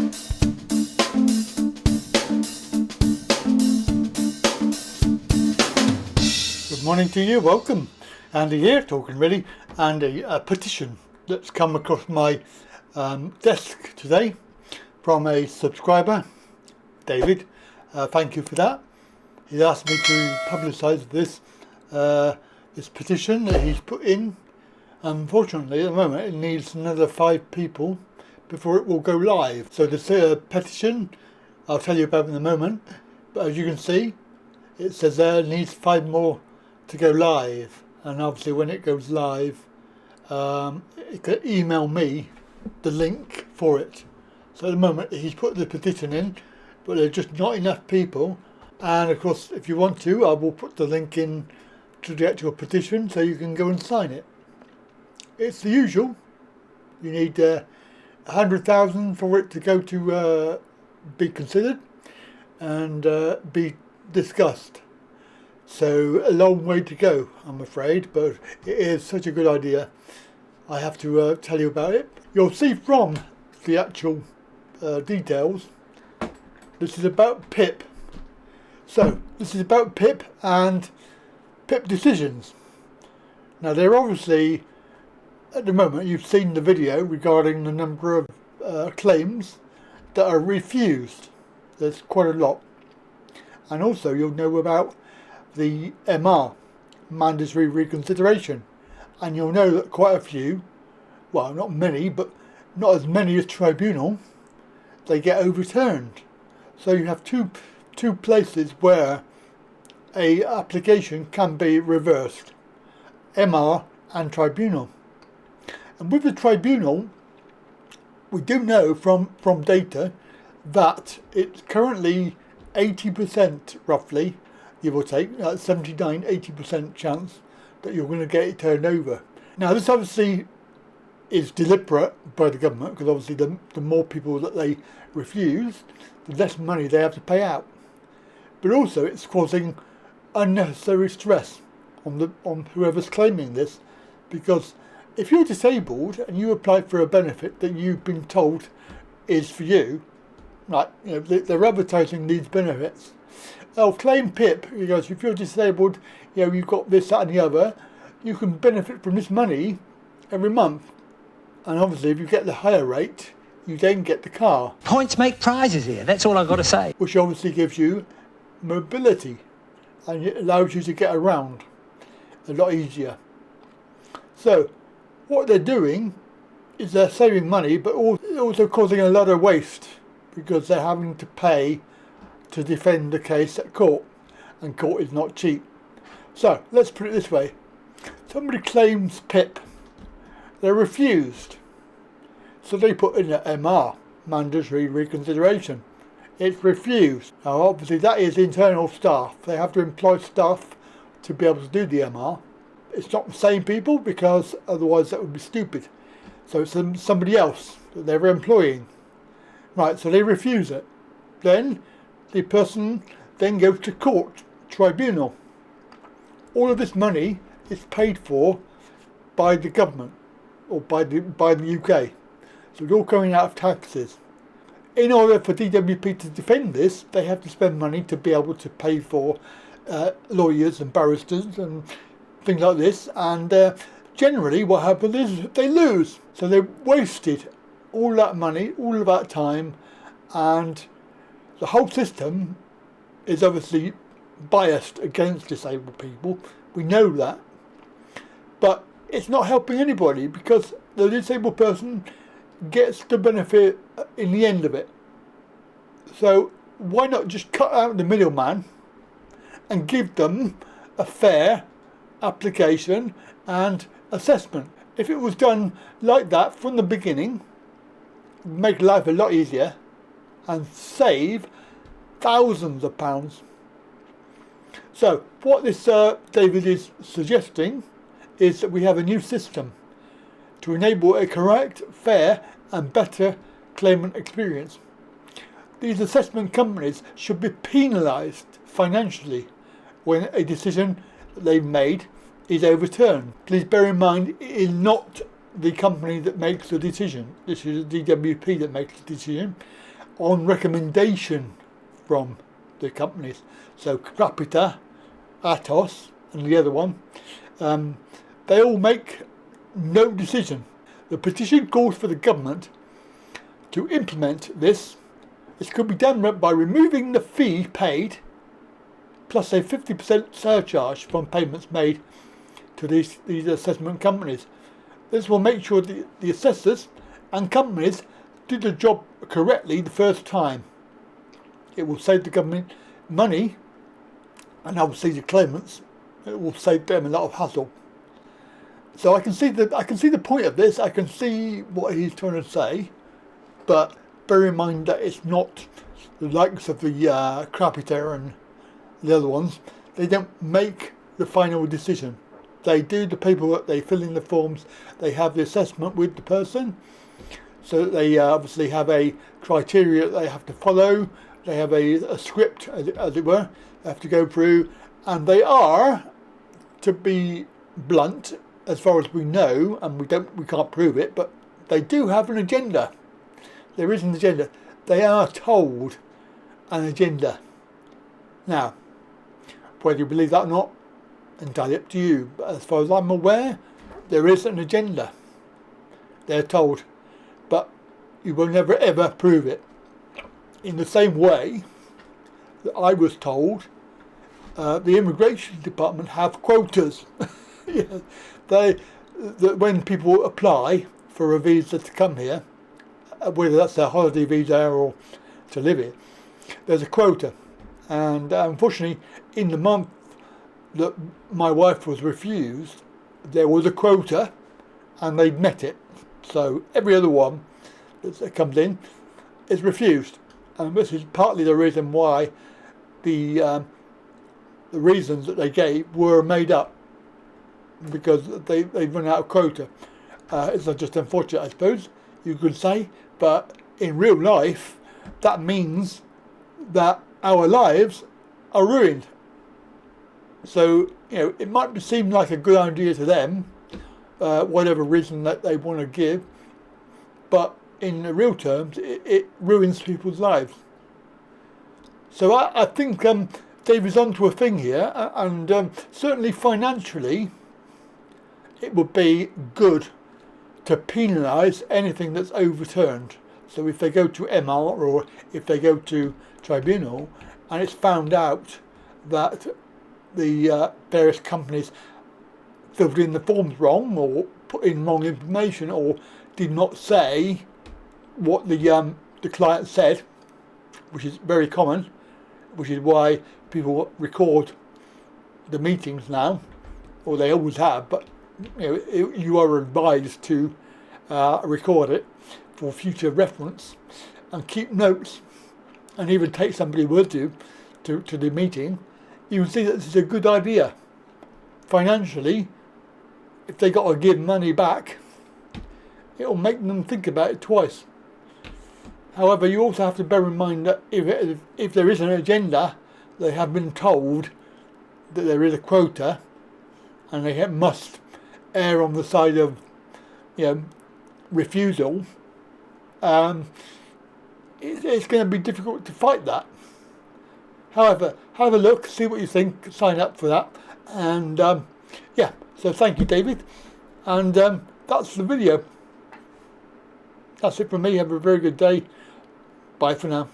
Good morning to you, welcome. Andy here, talking really, and a petition that's come across my desk today from a subscriber, David. Thank you for that. He's asked me to publicise this petition that he's put in. Unfortunately, at the moment, it needs another 5 people before it will go live. So this petition, I'll tell you about in a moment, but as you can see, it says there it needs 5 more to go live, and obviously when it goes live, it can email me the link for it. So at the moment he's put the petition in, but there's just not enough people. And of course, if you want to, I will put the link in to the actual petition so you can go and sign it. It's the usual. You need 100,000 for it to go to be considered and be discussed. So a long way to go, I'm afraid, but it is such a good idea. I have to tell you about it. You'll see from the actual details, this is about PIP. So this is about PIP and PIP decisions. Now they're obviously, at the moment, you've seen the video regarding the number of claims that are refused. There's quite a lot. And also you'll know about the MR, mandatory reconsideration, and you'll know that quite a few, well not many, but not as many as tribunal, they get overturned. So you have two places where a application can be reversed, MR and tribunal. And with the tribunal, we do know from data that it's currently 80% roughly, give or take, 79-80% chance that you're going to get it turned over. Now this obviously is deliberate by the government, because obviously the more people that they refuse, the less money they have to pay out. But also it's causing unnecessary stress on whoever's claiming this, because if you're disabled and you apply for a benefit that you've been told is for you, right, you know, they're advertising these benefits. They'll claim PIP, because if you're disabled, you know, you've got this, that and the other, you can benefit from this money every month. And obviously if you get the higher rate, you then get the car. Points make prizes here, that's all I've got to say. Which obviously gives you mobility, and it allows you to get around a lot easier. So what they're doing is they're saving money, but also causing a lot of waste, because they're having to pay to defend the case at court, and court is not cheap. So let's put it this way: somebody claims PIP, they're refused, so they put in an MR, mandatory reconsideration. It's refused. Now obviously that is internal staff, they have to employ staff to be able to do the MR. It's not the same people, because otherwise that would be stupid. So it's somebody else that they're employing. Right, so they refuse it. Then the person then goes to court, tribunal. All of this money is paid for by the government, or by the UK. So it's all coming out of taxes. In order for DWP to defend this, they have to spend money to be able to pay for lawyers and barristers and things like this. And generally what happens is they lose. So they wasted all that money, all of that time, and the whole system is obviously biased against disabled people. We know that. But it's not helping anybody, because the disabled person gets the benefit in the end of it. So why not just cut out the middleman and give them a fair application and assessment? If it was done like that from the beginning, it would make life a lot easier and save thousands of pounds. So what this David is suggesting is that we have a new system to enable a correct, fair and better claimant experience. These assessment companies should be penalised financially when a decision that they've made is overturned. Please bear in mind, it is not the company that makes the decision. This is the DWP that makes the decision, on recommendation from the companies. So Capita, Atos and the other one, they all make no decision. The petition calls for the government to implement this. This could be done by removing the fee paid plus a 50% surcharge from payments made to these assessment companies. This will make sure the assessors and companies do the job correctly the first time. It will save the government money, and obviously the claimants, it will save them a lot of hassle. So I can see the point of this. I can see what he's trying to say, but bear in mind that it's not the likes of the Capita and the other ones. They don't make the final decision. They do the paperwork, they fill in the forms, they have the assessment with the person, so they obviously have a criteria that they have to follow, they have a script, as it were, they have to go through, and they are, to be blunt, as far as we know, and we can't prove it, but they do have an agenda. There is an agenda. They are told an agenda. Now, whether you believe that or not, entirely up to you. But as far as I'm aware, there is an agenda. They're told, but you will never ever prove it. In the same way that I was told, the immigration department have quotas. Yeah, when people apply for a visa to come here, whether that's a holiday visa or to live here, there's a quota, and unfortunately in the month that my wife was refused, there was a quota and they'd met it. So every other one that comes in is refused, and this is partly the reason why the reasons that they gave were made up, because they'd run out of quota. It's just unfortunate, I suppose you could say, but in real life that means that our lives are ruined. So, it might seem like a good idea to them, whatever reason that they want to give, but in the real terms, it ruins people's lives. So I think David's onto a thing here, and certainly financially, it would be good to penalise anything that's overturned. So if they go to MR or if they go to tribunal, and it's found out that the various companies filled in the forms wrong or put in wrong information or did not say what the client said, which is very common, which is why people record the meetings now, or they always have, but you are advised to record it for future reference and keep notes, and even take somebody with you to the meeting. You can see that this is a good idea. Financially, if they got to give money back, it'll make them think about it twice. However, you also have to bear in mind that if there is an agenda, they have been told that there is a quota, and they must err on the side of refusal. It's going to be difficult to fight that. However, have a look, see what you think, sign up for that, and so thank you, David, and that's the video. That's it from me. Have a very good day. Bye for now.